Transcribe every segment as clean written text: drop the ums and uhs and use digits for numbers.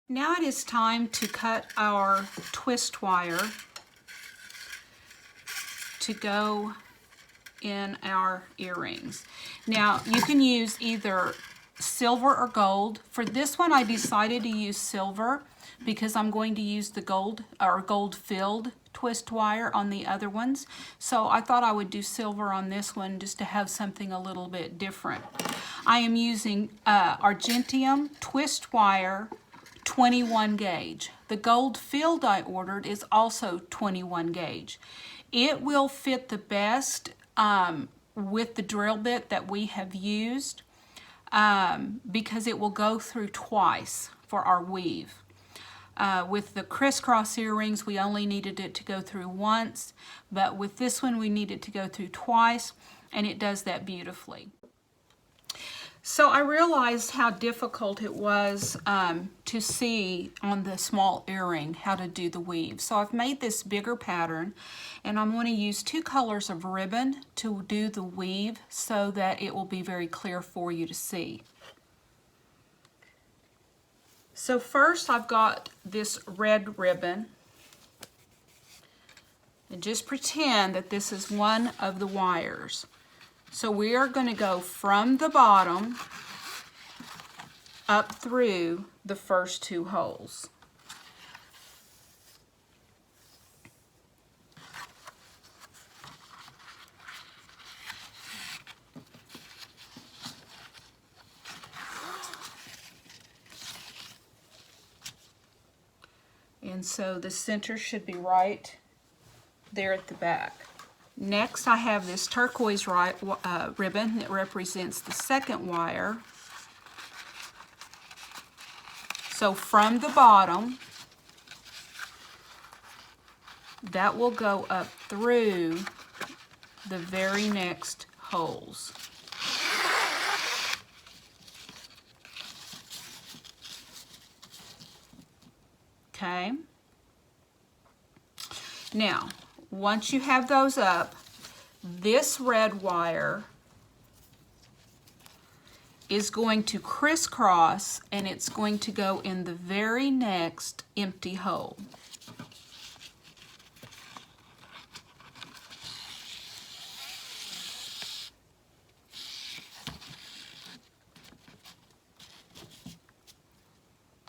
Now it is time to cut our twist wire to go in our earrings. Now you can use either silver or gold. For this one I decided to use silver because I'm going to use the gold or gold filled twist wire on the other ones. So I thought I would do silver on this one just to have something a little bit different. I am using Argentium twist wire 21 gauge. The gold filled I ordered is also 21 gauge. It will fit the best with the drill bit that we have used because it will go through twice for our weave. With the crisscross earrings, we only needed it to go through once, but with this one we needed to go through twice, and it does that beautifully. So I realized how difficult it was to see on the small earring how to do the weave. So I've made this bigger pattern, and I'm going to use 2 colors of ribbon to do the weave so that it will be very clear for you to see. So first I've got this red ribbon, and just pretend that this is one of the wires. So we are going to go from the bottom up through the first 2 holes. And so the center should be right there at the back. Next, I have this turquoise ribbon that represents the second wire. So from the bottom, that will go up through the very next holes. Okay. Now, once you have those up, this red wire is going to crisscross, and it's going to go in the very next empty hole.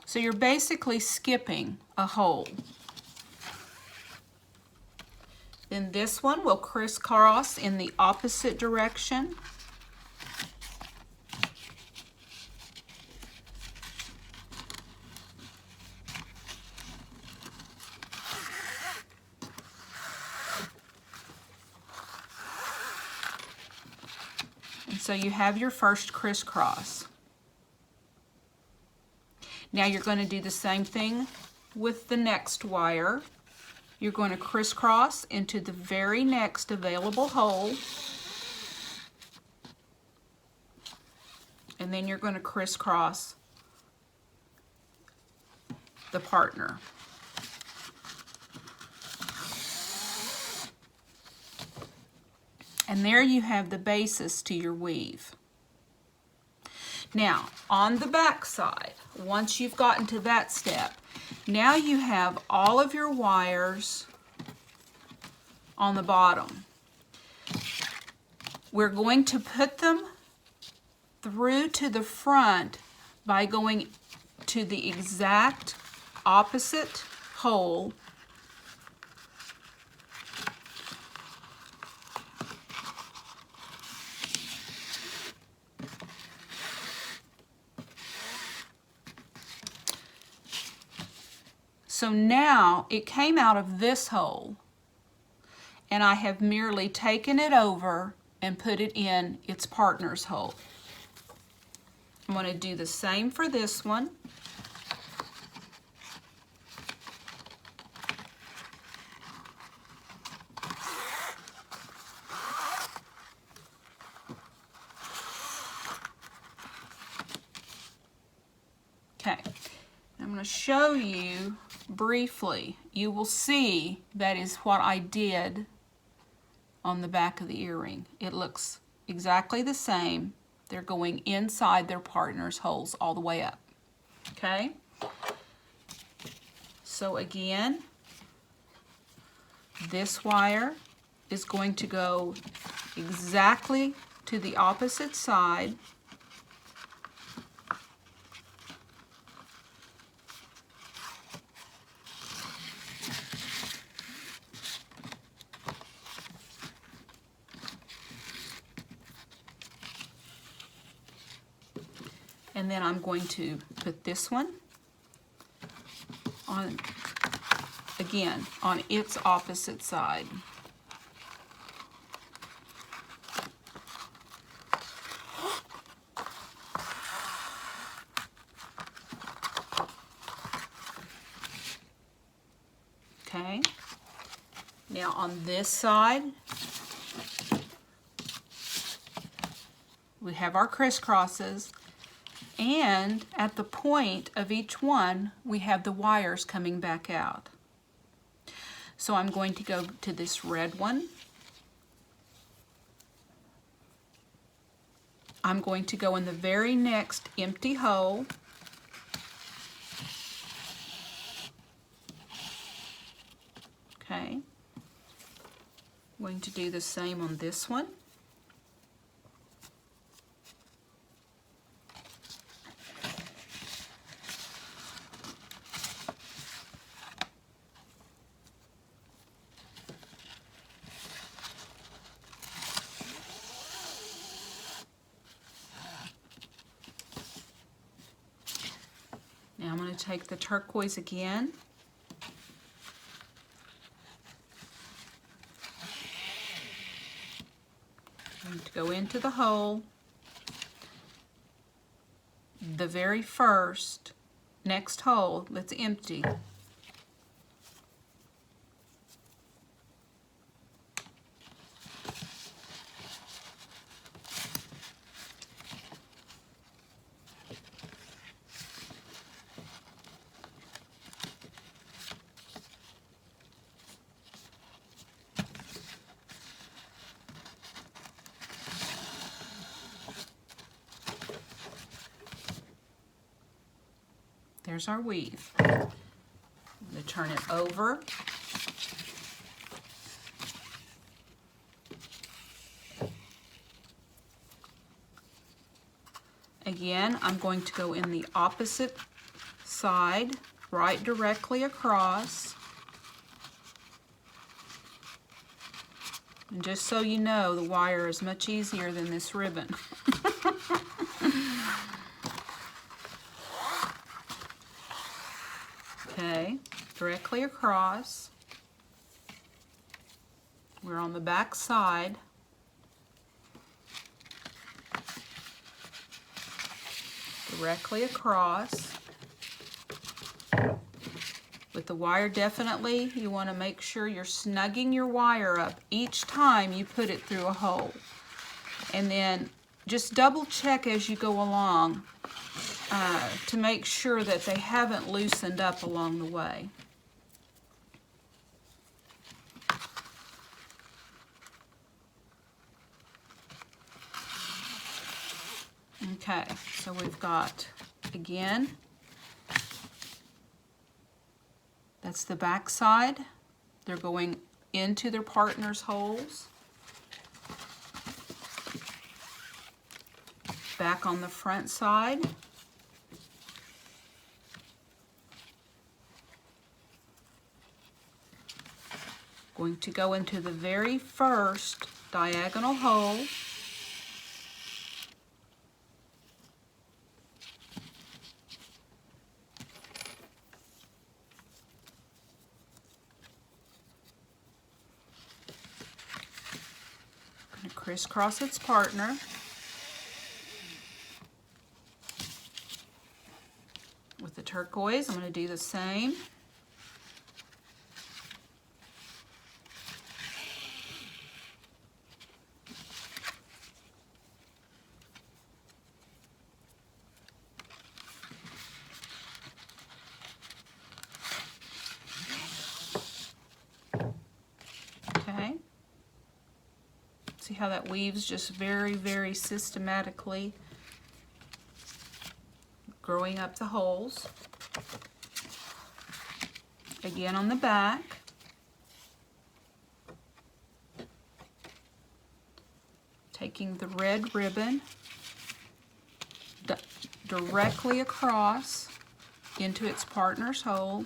So you're basically skipping a hole. Then this one will crisscross in the opposite direction. And so you have your first crisscross. Now you're going to do the same thing with the next wire. You're going to crisscross into the very next available hole, and then you're going to crisscross the partner. And there you have the basis to your weave. Now, on the back side, once you've gotten to that step, now you have all of your wires on the bottom. We're going to put them through to the front by going to the exact opposite hole . So now it came out of this hole, and I have merely taken it over and put it in its partner's hole. I'm going to do the same for this one. Okay, I'm going to show you briefly. You will see that is what I did on the back of the earring. It looks exactly the same. They're going inside their partner's holes all the way up. Okay? So again, this wire is going to go exactly to the opposite side. And then I'm going to put this one on, again, on its opposite side. Okay. Now on this side, we have our crisscrosses, and at the point of each one, we have the wires coming back out. So I'm going to go to this red one. I'm going to go in the very next empty hole. Okay. I'm going to do the same on this one. Now I'm going to take the turquoise again. I'm going to go into the hole, the very first, next hole that's empty. There's our weave. I'm going to turn it over. Again, I'm going to go in the opposite side, right directly across. And just so you know, the wire is much easier than this ribbon. Okay, directly across. We're on the back side. Directly across. With the wire, definitely you want to make sure you're snugging your wire up each time you put it through a hole. And then just double check as you go along to make sure that they haven't loosened up along the way. Okay, so we've got, again, that's the back side. They're going into their partner's holes. Back on the front side. Going to go into the very first diagonal hole. Going to crisscross its partner. With the turquoise, I'm going to do the same. Okay. See how that weaves just very, very systematically, growing up the holes. again on the back. Taking the red ribbon directly across into its partner's hole.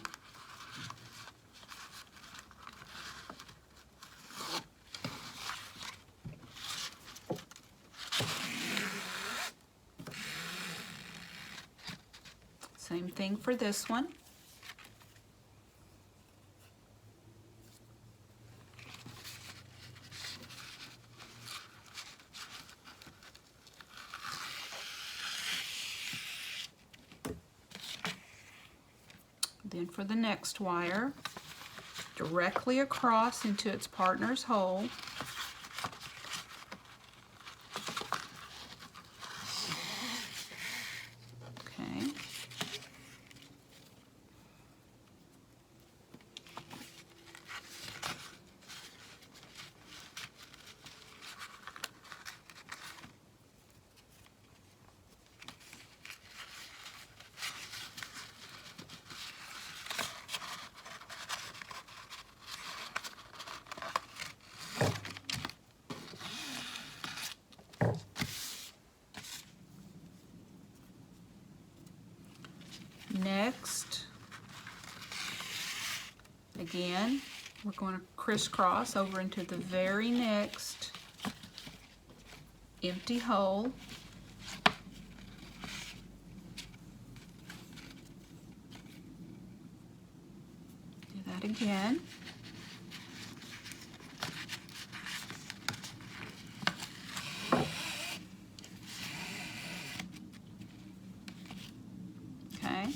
Same thing for this one. Then for the next wire, directly across into its partner's hole. Okay. Next, again, we're going to crisscross over into the very next empty hole. Do that again. Okay.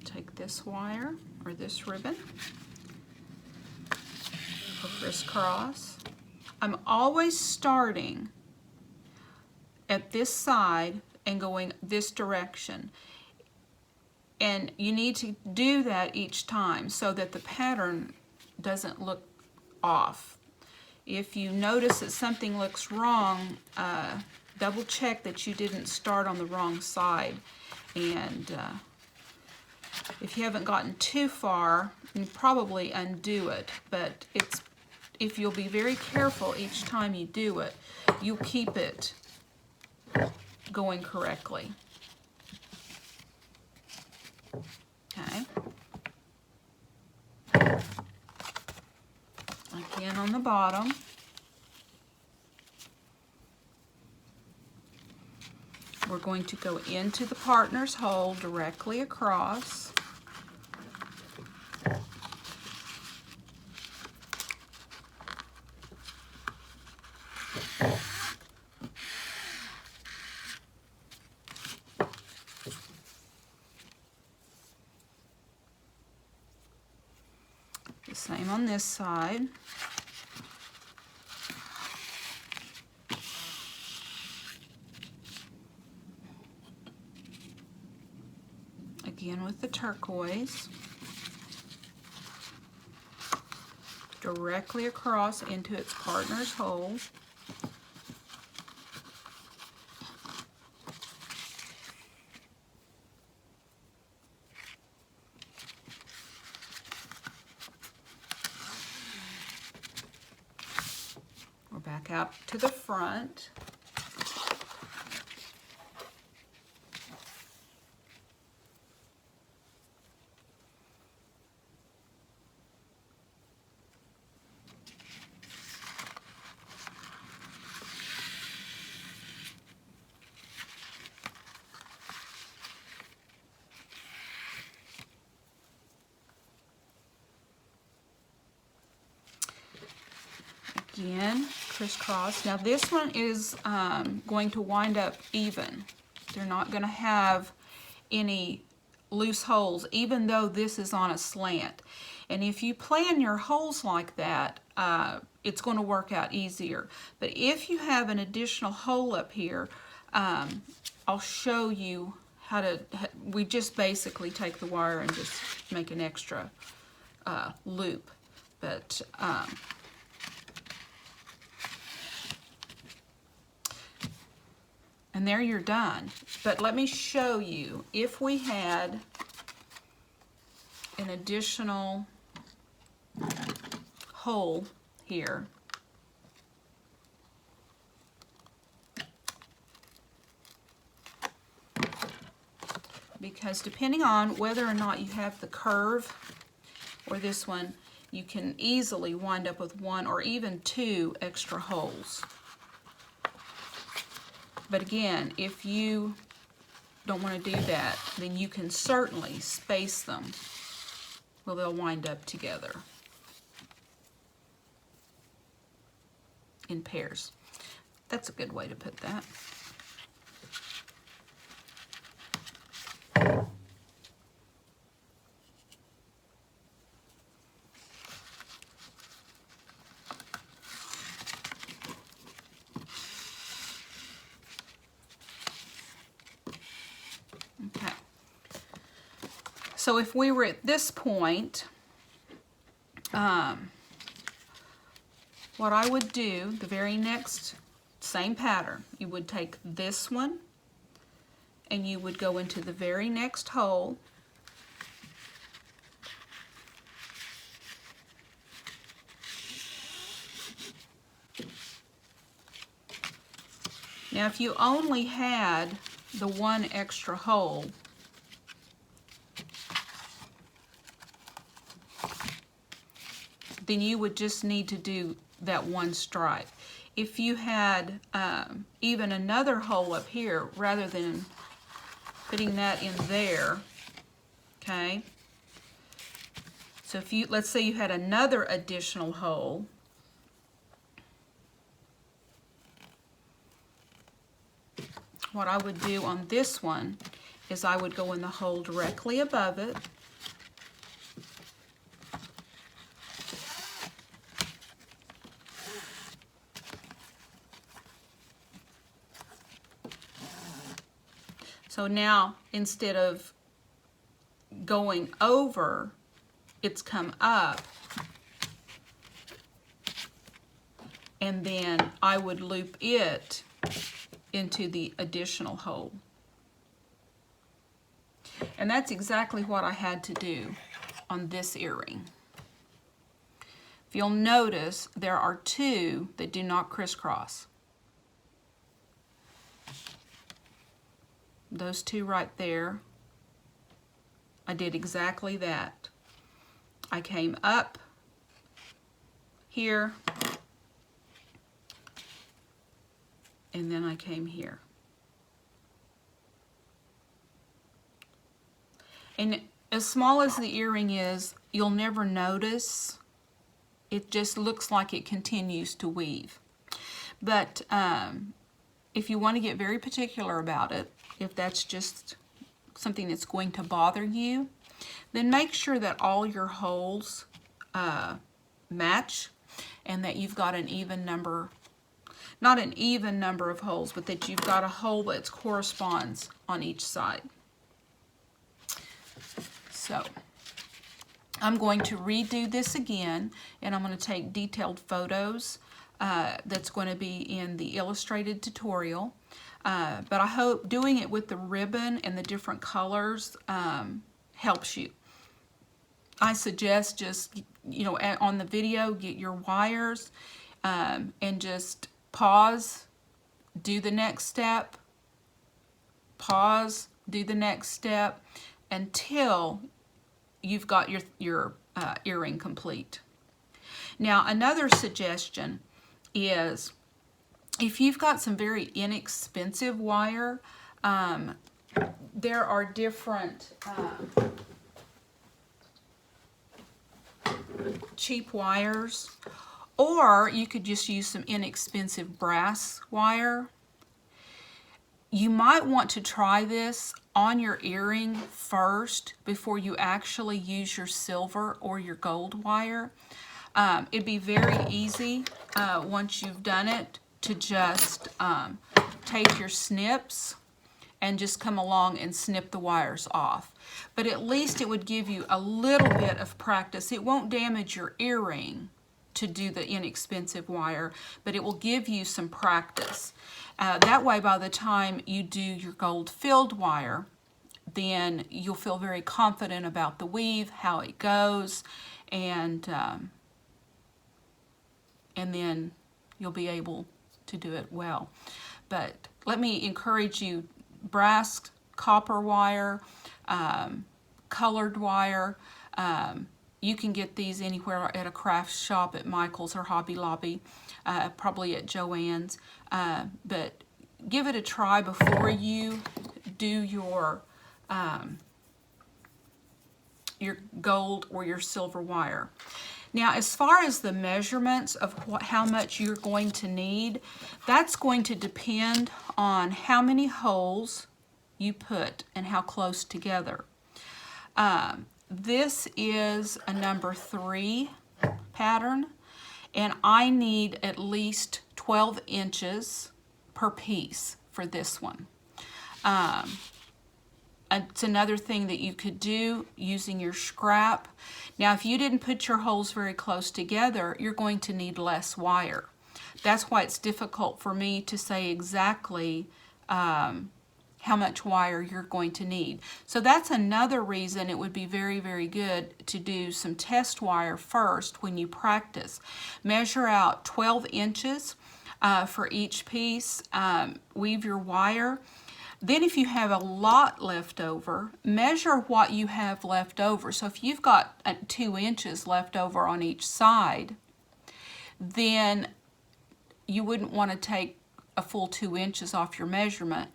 Take this wire or this ribbon, crisscross. I'm always starting at this side and going this direction. And you need to do that each time so that the pattern doesn't look off. If you notice that something looks wrong, double check that you didn't start on the wrong side. And if you haven't gotten too far, you probably undo it. But if you'll be very careful each time you do it, you'll keep it going correctly. Okay. Again on the bottom. We're going to go into the partner's hole directly across. The same on this side. Again with the turquoise. Directly across into its partner's hole. We're back out to the front. Again, crisscross. Now this one is going to wind up even. They're not going to have any loose holes, even though this is on a slant. And if you plan your holes like that, it's going to work out easier. But if you have an additional hole up here, I'll show you how to, we just basically take the wire and just make an extra loop. But and there you're done. But let me show you, if we had an additional hole here. Because depending on whether or not you have the curve or this one, you can easily wind up with one or even two extra holes. But again, if you don't want to do that, then you can certainly space them where they'll wind up together in pairs. That's a good way to put that. Okay. So if we were at this point, what I would do, the very next, same pattern, you would take this one and you would go into the very next hole. Now if you only had the one extra hole, then you would just need to do that one stripe. If you had even another hole up here, rather than putting that in there, okay? So if you, let's say you had another additional hole, what I would do on this one is I would go in the hole directly above it. So now, instead of going over, it's come up, and then I would loop it into the additional hole. And that's exactly what I had to do on this earring. If you'll notice, there are two that do not crisscross. Those two right there, I did exactly that. I came up here, and then I came here. And as small as the earring is, you'll never notice. It just looks like it continues to weave. But if you want to get very particular about it, if that's just something that's going to bother you, then make sure that all your holes match and that you've got an even number, not an even number of holes, but that you've got a hole that corresponds on each side. So I'm going to redo this again, and I'm going to take detailed photos that's going to be in the illustrated tutorial. But I hope doing it with the ribbon and the different colors helps you. I suggest just, you know, on the video, get your wires and just pause, do the next step, pause, do the next step, until you've got your earring complete. Now, another suggestion is, if you've got some very inexpensive wire, there are different cheap wires, or you could just use some inexpensive brass wire. You might want to try this on your earring first before you actually use your silver or your gold wire. It'd be very easy once you've done it to just take your snips and just come along and snip the wires off. But at least it would give you a little bit of practice. It won't damage your earring to do the inexpensive wire, but it will give you some practice. That way, by the time you do your gold filled wire, then you'll feel very confident about the weave, how it goes, and then you'll be able to do it well. But let me encourage you, brass, copper wire, colored wire, you can get these anywhere at a craft shop, at Michael's or Hobby Lobby, probably at Joann's, but give it a try before you do your gold or your silver wire. Now, as far as the measurements of how much you're going to need, that's going to depend on how many holes you put and how close together. This is a number 3 pattern, and I need at least 12 inches per piece for this one. It's another thing that you could do using your scrap. Now, if you didn't put your holes very close together, you're going to need less wire. That's why it's difficult for me to say exactly how much wire you're going to need. So that's another reason it would be very, very good to do some test wire first when you practice. Measure out 12 inches for each piece. Weave your wire. Then if you have a lot left over, measure what you have left over. So if you've got 2 inches left over on each side, then you wouldn't want to take a full 2 inches off your measurement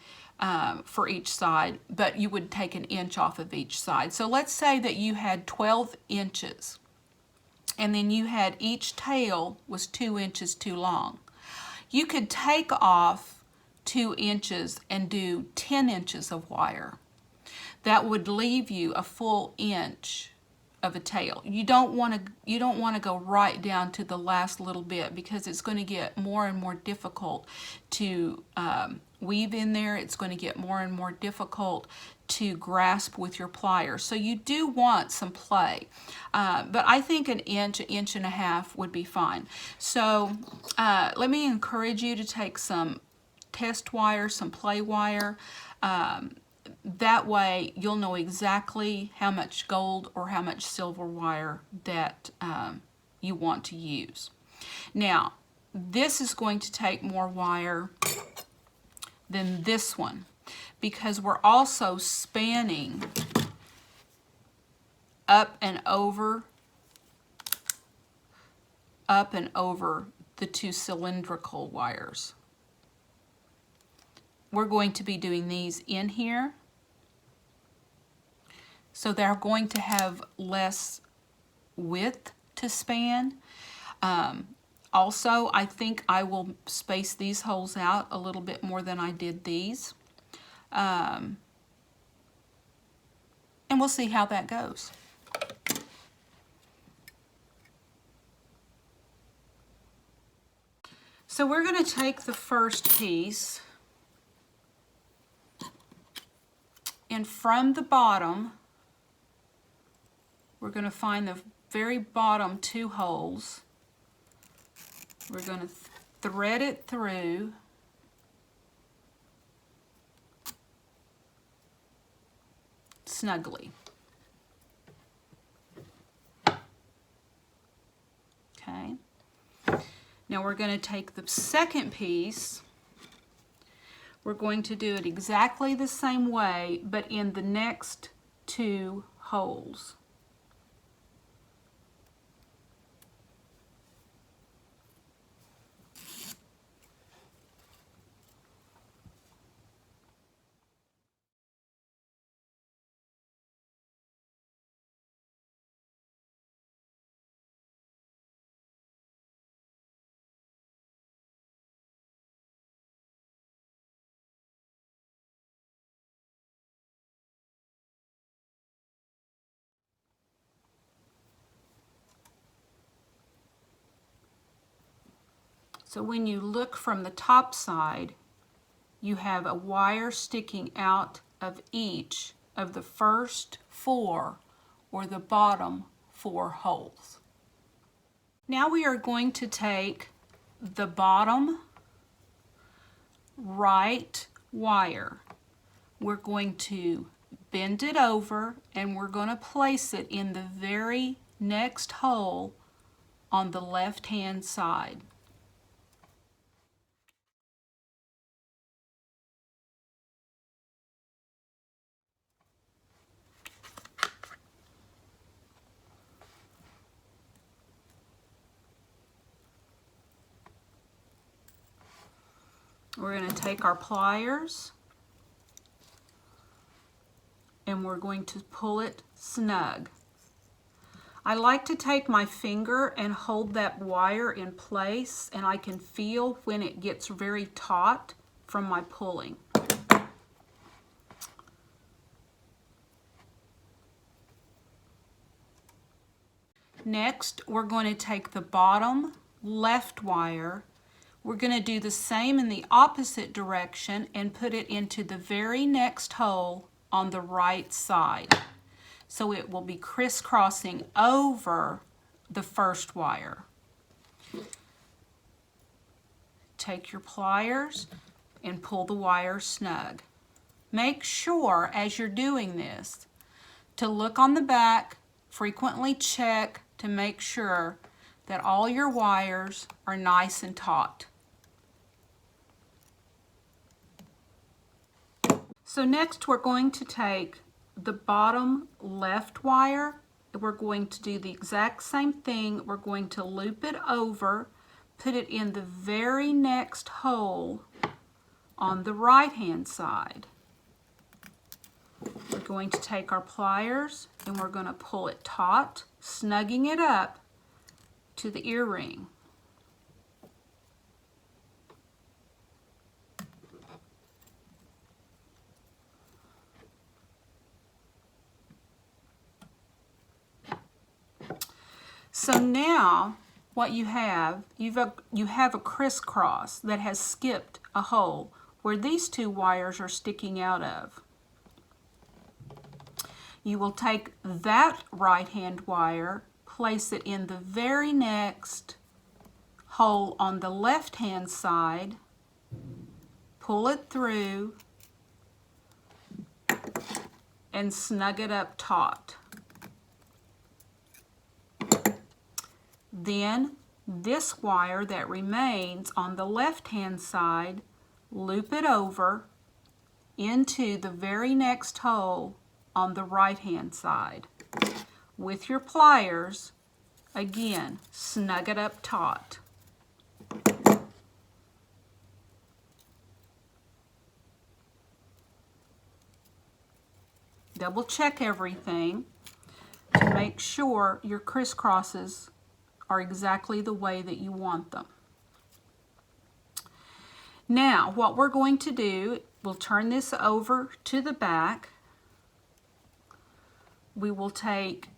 for each side, but you would take 1 inch off of each side. So let's say that you had 12 inches, and then you had each tail was 2 inches too long. You could take off 2 inches and do 10 inches of wire. That would leave you a full inch of a tail. You don't want to go right down to the last little bit, because it's going to get more and more difficult to weave in there. It's going to get more and more difficult to grasp with your pliers. So you do want some play, but I think 1 inch, 1.5 inches would be fine. So let me encourage you to take some test wire, some play wire. That way you'll know exactly how much gold or how much silver wire that you want to use. Now, this is going to take more wire than this one, because we're also spanning up and over the 2 cylindrical wires. We're going to be doing these in here, so they're going to have less width to span. Also, I think I will space these holes out a little bit more than I did these. And we'll see how that goes. So we're going to take the first piece, and from the bottom, we're going to find the very bottom 2 holes. We're going to thread it through snugly. Okay. Now we're going to take the second piece. We're going to do it exactly the same way, but in the next 2 holes. So when you look from the top side, you have a wire sticking out of each of the first 4 or the bottom 4 holes. Now we are going to take the bottom right wire. We're going to bend it over and we're going to place it in the very next hole on the left-hand side. We're going to take our pliers and we're going to pull it snug. I like to take my finger and hold that wire in place, and I can feel when it gets very taut from my pulling. Next, we're going to take the bottom left wire. We're going to do the same in the opposite direction and put it into the very next hole on the right side. So it will be crisscrossing over the first wire. Take your pliers and pull the wire snug. Make sure as you're doing this to look on the back, frequently check to make sure that all your wires are nice and taut. So next we're going to take the bottom left wire. We're going to do the exact same thing. We're going to loop it over, put it in the very next hole on the right hand side. We're going to take our pliers and we're going to pull it taut, snugging it up to the earring. So now what you have a crisscross that has skipped a hole where these two wires are sticking out of. You will take that right hand wire, place it in the very next hole on the left hand side, pull it through, and snug it up taut. Then this wire that remains on the left hand side, loop it over into the very next hole on the right hand side. With your pliers, again, snug it up taut. Double check everything to make sure your crisscrosses are exactly the way that you want them. Now, what we're going to do, we'll turn this over to the back. We will take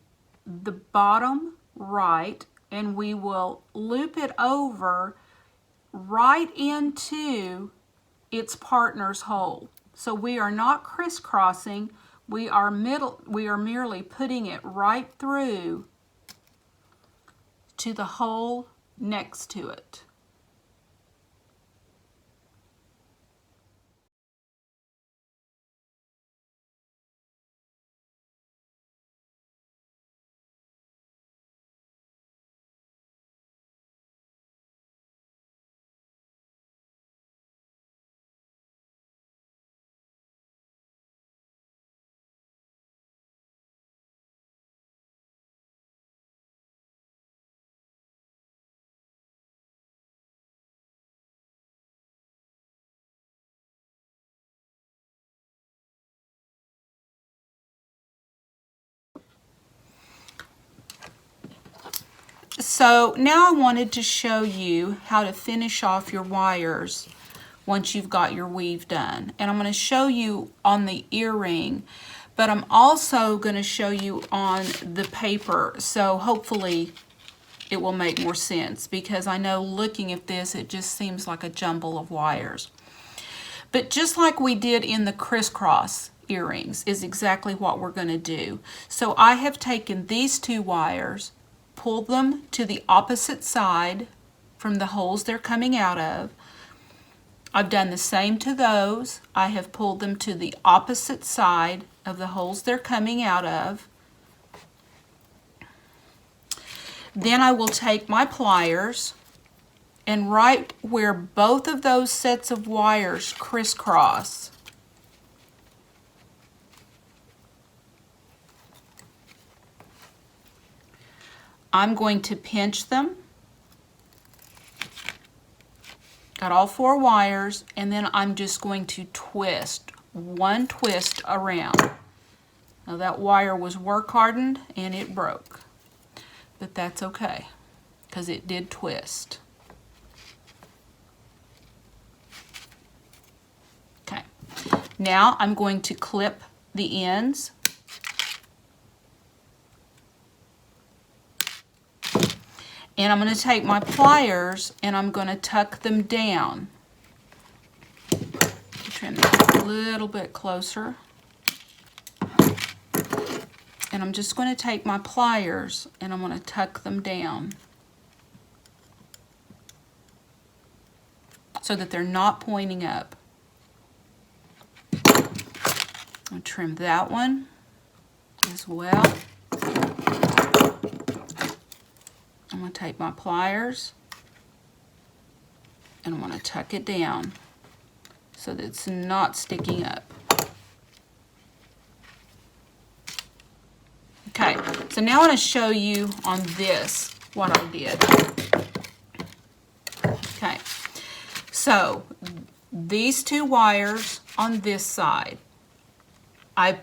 the bottom right and we will loop it over right into its partner's hole. So we are not crisscrossing, we are merely putting it right through to the hole next to it. So now I wanted to show you how to finish off your wires once you've got your weave done. And I'm going to show you on the earring, but I'm also going to show you on the paper. So hopefully it will make more sense, because I know looking at this, it just seems like a jumble of wires. But just like we did in the crisscross earrings is exactly what we're going to do. So I have taken these two wires, pulled them to the opposite side from the holes they're coming out of. I've done the same to those. I have pulled them to the opposite side of the holes they're coming out of. Then I will take my pliers, and right where both of those sets of wires crisscross, I'm going to pinch them. Got all 4 wires, and then I'm just going to twist, one twist around. Now that wire was work hardened and it broke, but that's okay because it did twist. Okay, now I'm going to clip the ends. And I'm going to take my pliers and I'm going to tuck them down. Trim that a little bit closer. And I'm just going to take my pliers and I'm going to tuck them down so that they're not pointing up. I'll trim that one as well. I'm going to take my pliers and I'm going to tuck it down so that it's not sticking up. Okay, so now I want to show you on this what I did. Okay, so these 2 wires on this side, I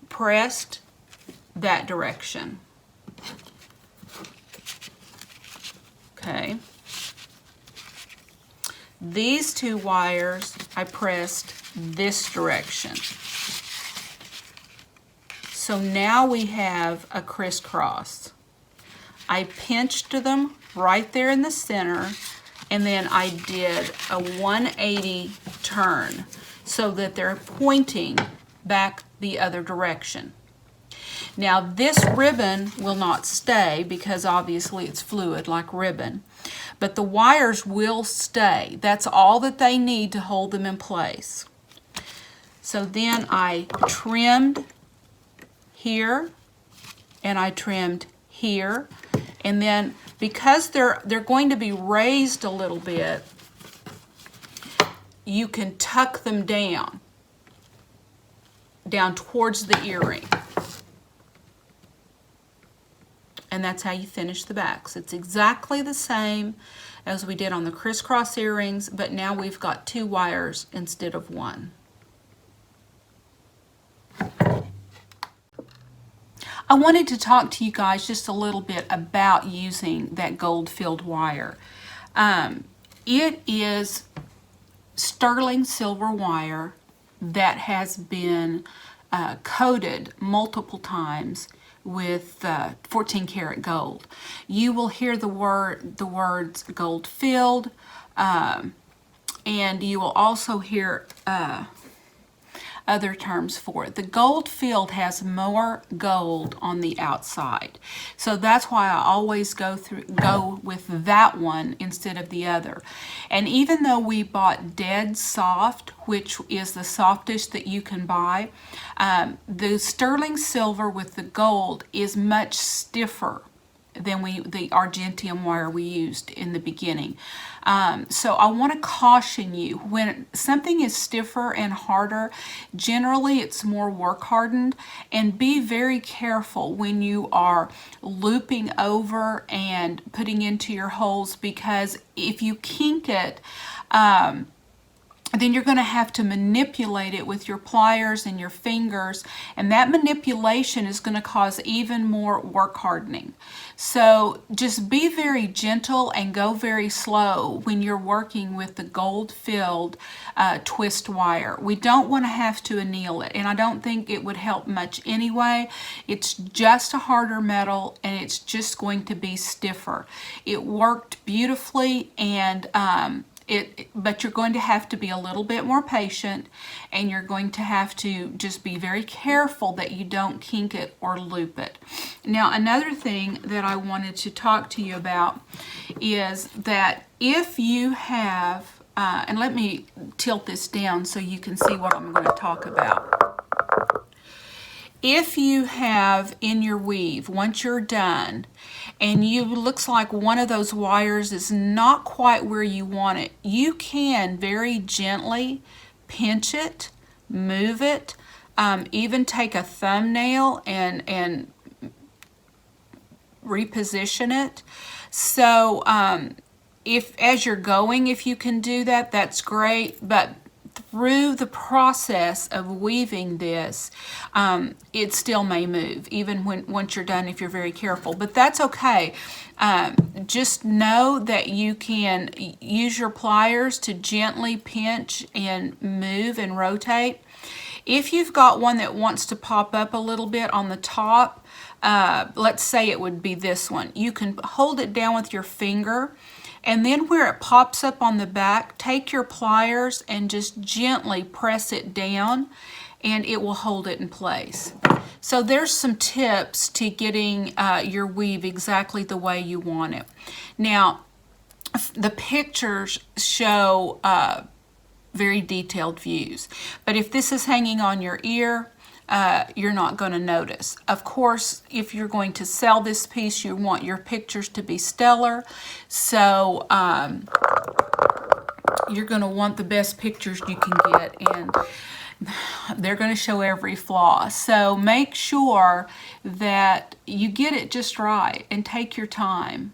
pressed that direction. Okay. These 2 wires, I pressed this direction. So now we have a crisscross. I pinched them right there in the center, and then I did a 180 turn so that they're pointing back the other direction. Now this ribbon will not stay because obviously it's fluid like ribbon, but the wires will stay. That's all that they need to hold them in place. So then I trimmed here and I trimmed here, and then because they're going to be raised a little bit, you can tuck them down towards the earring. And that's how you finish the backs. It's exactly the same as we did on the crisscross earrings, but now we've got 2 wires instead of 1. I wanted to talk to you guys just a little bit about using that gold-filled wire. It is sterling silver wire that has been coated multiple times with 14 karat gold. You will hear the words gold filled, and you will also hear other terms for it. The gold filled has more gold on the outside, so that's why I always go with that one instead of the other. And even though we bought Dead Soft, which is the softest that you can buy, the sterling silver with the gold is much stiffer than the Argentium wire we used in the beginning. So I want to caution you, when something is stiffer and harder, generally it's more work hardened, and be very careful when you are looping over and putting into your holes, because if you kink it, then you're going to have to manipulate it with your pliers and your fingers, and that manipulation is going to cause even more work hardening. So just be very gentle and go very slow when you're working with the gold-filled twist wire. We don't want to have to anneal it, and I don't think it would help much anyway. It's just a harder metal, and it's just going to be stiffer. It worked beautifully, and but you're going to have to be a little bit more patient, and you're going to have to just be very careful that you don't kink it or loop it. Now, another thing that I wanted to talk to you about is that if you have, and let me tilt this down so you can see what I'm going to talk about. If you have in your weave, once you're done, and you looks like one of those wires is not quite where you want it, you can very gently pinch it, move it, even take a thumbnail and reposition it. So if as you're going, if you can do that, that's great. But through the process of weaving this, it still may move, even once you're done, if you're very careful. But that's okay. Just know that you can use your pliers to gently pinch and move and rotate. If you've got one that wants to pop up a little bit on the top, let's say it would be this one, you can hold it down with your finger, and then where it pops up on the back, take your pliers and just gently press it down, and it will hold it in place. So there's some tips to getting your weave exactly the way you want it. Now, the pictures show very detailed views, but if this is hanging on your ear, you're not going to notice. Of course, if you're going to sell this piece, you want your pictures to be stellar, so you're going to want the best pictures you can get, and they're going to show every flaw. So make sure that you get it just right and take your time.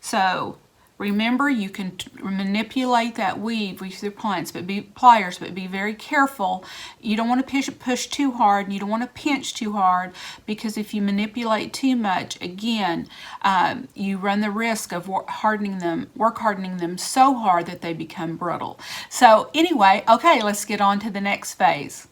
So remember, you can manipulate that weave with your pliers, but be very careful. You don't want to push too hard, and you don't want to pinch too hard, because if you manipulate too much, again, you run the risk of work hardening them so hard that they become brittle. So anyway, okay, let's get on to the next phase.